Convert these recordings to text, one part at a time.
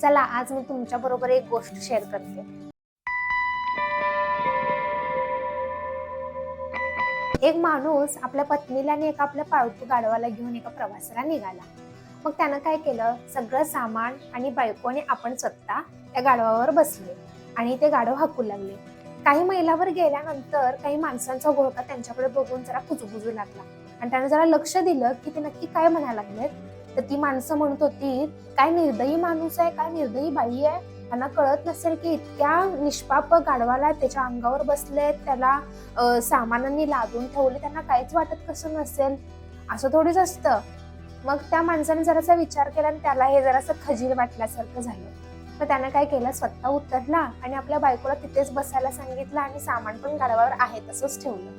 चला आज मी तुमच्या बरोबर एक गोष्ट शेअर करते। एक माणूस आपल्या पत्नीला आणि एका आपल्या पाळतू गाढवाला घेऊन एका प्रवासाला निघाला। मग त्यानं काय केलं, सगळं सामान आणि बायकोने आपण स्वतः त्या गाढवावर बसले आणि ते गाढव हाकू लागले। काही मैलावर गेल्यानंतर काही माणसांचा घोळका त्यांच्याकडे बघून जरा कुजबुजू लागला आणि त्यानं जरा लक्ष दिलं की ते नक्की काय म्हणायला लागलेत। तर ती माणसं म्हणत होती, काय निर्दयी माणूस आहे, काय निर्दयी बाई आहे, त्यांना कळत नसेल की इतक्या निष्पाप गाढवाला त्याच्या अंगावर बसले, त्याला सामानांनी लादून ठेवले, त्यांना काहीच वाटत कसं नसेल, असं थोडीच असतं। मग त्या माणसाने जरासा विचार केला आणि त्याला हे जरासं खजील वाटल्यासारखं झालं। मग त्यानं काय केलं, स्वतः उतरला आणि आपल्या बायकोला तिथेच बसायला सांगितलं आणि सामान पण गाढवावर आहे तसंच ठेवलं।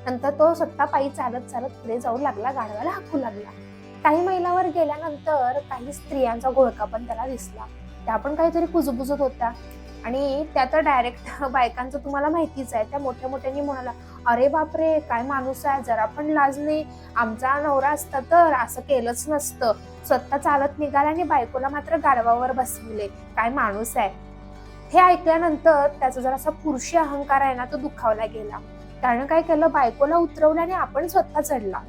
नंतर तो स्वतः पायी चालत चालत पुढे जाऊ लागला, गाढवाला हाकू लागला। काही मैलावर गेल्यानंतर काही स्त्रियांचा घोळका पण त्याला दिसला, त्या पण काहीतरी कुजबुजत होत्या आणि त्या तर डायरेक्ट बायकांचं तुम्हाला माहितीच आहे, त्या मोठ्या मोठ्यांनी म्हणाला, अरे बापरे काय माणूस आहे, जरा पण लाज नाही, आमचा नवरा असता तर असं केलंच नसतं, स्वतः चालत निघाला आणि बायकोला मात्र गाढवावर बसवले, काय माणूस आहे। हे ऐकल्यानंतर त्याचा जरासा पुरुषी अहंकार आहे ना तो दुखावला गेला। त्यानं काय केलं, बायकोला उतरवलं आणि आपण स्वतः चढला।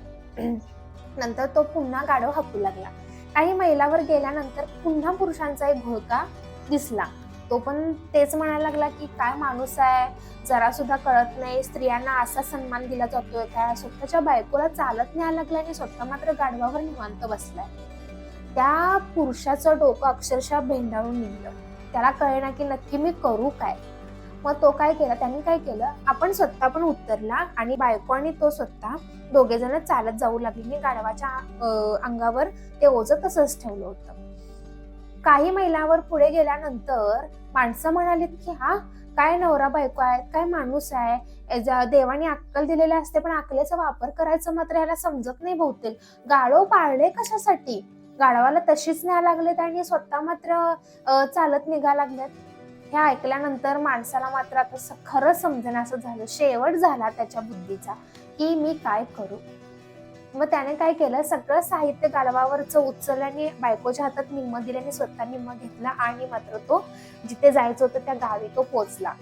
नंतर तो पुन्हा गाढव हाकू लागला। काही मैलावर गेल्यानंतर पुन्हा पुरुषांचा एक घोळका दिसला, तो पण तेच म्हणायला लागला की काय माणूस आहे, जरा सुद्धा कळत नाही, स्त्रियांना असा सन्मान दिला जातोय काय, स्वतःच्या बायकोला चालत न्यायला लागला आणि स्वतः मात्र गाढवावर निवांत बसलाय। त्या पुरुषाचं डोकं अक्षरशः भेंडाळून निघलं, त्याला कळेना की नक्की मी करू काय। मग तो काय केला, त्यांनी काय केलं, आपण स्वतः पण उतरला आणि बायको आणि तो स्वतः दोघे जण चालत जाऊ लागले, गाढवाच्या अंगावर ते ओझं तसंच ठेवलं होतं। काही मैलावर पुढे गेल्यानंतर माणसं म्हणालीत की हा काय नवरा बायको आहे, काय माणूस आहे, देवाने अक्कल दिलेले असते पण अक्कलेचा वापर करायचं मात्र ह्याला समजत नाही बहुतेक, गाढव पाळले कशासाठी, गाढवाला तशीच न्यायला लागलेत आणि स्वतः मात्र चालत निघा लागलेत। हे ऐकल्यानंतर माणसाला मात्र आता खरं समजण्याचं झालं, शेवट झाला त्याच्या बुद्धीचा की मी काय करू। मग त्याने काय केलं, सगळं साहित्य गाढवावरचं उचललं आणि बायकोच्या हातात निम्म दिल्याने स्वतः निम्म घेतला आणि मात्र तो जिथे जायचं होतं त्या गावी तो पोचला।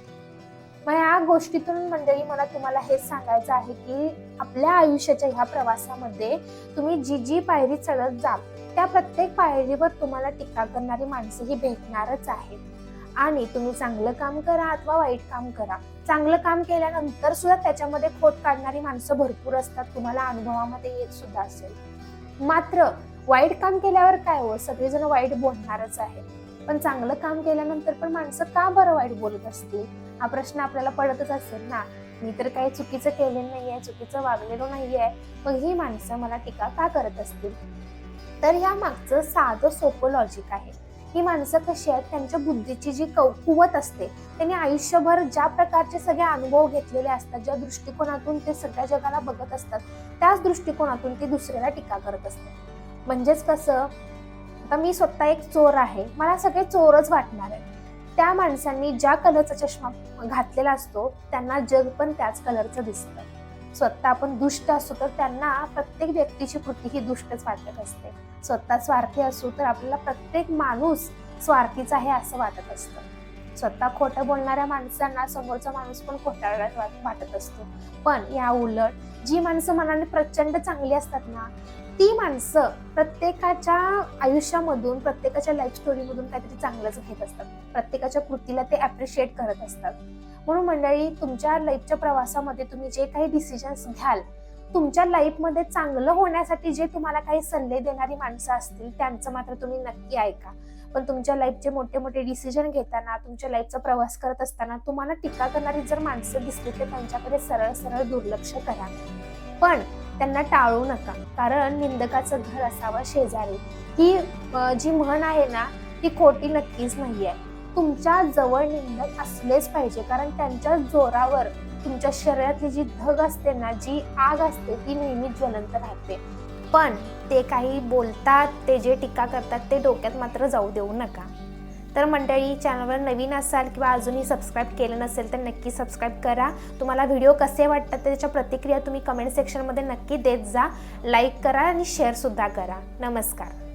मग या गोष्टीतून मंडळी मला तुम्हाला हेच सांगायचं आहे की आपल्या आयुष्याच्या ह्या प्रवासामध्ये तुम्ही जी जी पायरी चढत जाल त्या प्रत्येक पायरीवर तुम्हाला टीका करणारी माणसं ही भेटणारच आहेत आणि तुम्ही चांगलं काम करा अथवा वाईट काम करा, चांगलं काम केल्यानंतर सुद्धा त्याच्यामध्ये खोट काढणारी माणसं भरपूर असतात, तुम्हाला अनुभवामध्ये येत सुद्धा असेल। मात्र वाईट काम केल्यावर काय हो, सगळेजण वाईट बोलणारच आहे, पण चांगलं काम केल्यानंतर पण माणसं का बरं वाईट बोलत असतील, हा प्रश्न आपल्याला पडतच असेल ना। मी तर काही चुकीचं केलेलं नाहीये, चुकीचं वागलेलो नाहीये, मग ही माणसं मला टीका का करत असतील। तर या मागचं साधं सोपं लॉजिक आहे, ही माणसं कशी आहेत, त्यांच्या बुद्धीची जी कुवत असते, त्यांनी आयुष्यभर ज्या प्रकारचे सगळे अनुभव घेतलेले असतात, ज्या दृष्टिकोनातून ते सगळ्या जगाला बघत असतात, त्याच दृष्टिकोनातून ते दुसऱ्याला टीका करत असतात। म्हणजेच कसं, आता मी स्वतः एक चोर आहे, मला सगळे चोरच वाटणार आहे, त्या माणसांनी ज्या कलरचा चष्मा घातलेला असतो त्यांना जग पण त्याच कलरचं दिसतं। स्वतः आपण दुष्ट असतो तर त्यांना प्रत्येक व्यक्तीची कृती ही दुष्टच वाटत असते, स्वतः स्वार्थी असू तर आपल्याला प्रत्येक माणूस स्वार्थीचा आहे असं वाटत असतं। स्वतः खोटं बोलणाऱ्या माणसांना समोरचा माणूस पण खोटारडा वाटत असतो। पण या उलट जी माणसं मनाने प्रचंड चांगली असतात ना, ती माणसं प्रत्येकाच्या आयुष्यामधून, प्रत्येकाच्या लाईफ स्टोरीमधून काहीतरी चांगलंच घेत असतात, प्रत्येकाच्या कृतीला ते अप्रिशिएट करत असतात। म्हणून मंडळी, तुमच्या लाईफच्या प्रवासामध्ये तुम्ही जे काही डिसिजन्स घ्याल, तुमच्या लाईफमध्ये चांगलं होण्यासाठी जे तुम्हाला काही सल्ले देणारी माणसं असतील त्यांचं मात्र तुम्ही नक्की ऐका। पण तुमच्या लाईफचे मोठे मोठे डिसिजन घेताना, तुमच्या लाईफचा प्रवास करत असताना तुम्हाला टीका करणारी जर माणसं दिसली तर त्यांच्याकडे सरळ सरळ दुर्लक्ष करा, पण त्यांना टाळू नका, कारण निंदकाचं घर असावं शेजारी, ही जी म्हण आहे ना ती खोटी नक्कीच नाहीये। तुमच्या जवळ निंदक असलेच पाहिजे, कारण त्यांच्या जोरावर तुमच्या शरीरातली जी धग असते ना, जी आग असते ती नेहमी ज्वलंत राहते। पण ते काही बोलतात, ते जे टीका करतात ते डोक्यात मात्र जाऊ देऊ नका। तर मंडळी, चॅनलवर नवीन असाल किंवा अजूनही सबस्क्राईब केलं नसेल तर नक्की सबस्क्राईब करा। तुम्हाला व्हिडिओ कसे वाटतात त्याच्या प्रतिक्रिया तुम्ही कमेंट सेक्शनमध्ये नक्की देत जा, लाईक करा आणि शेअर सुद्धा करा। नमस्कार।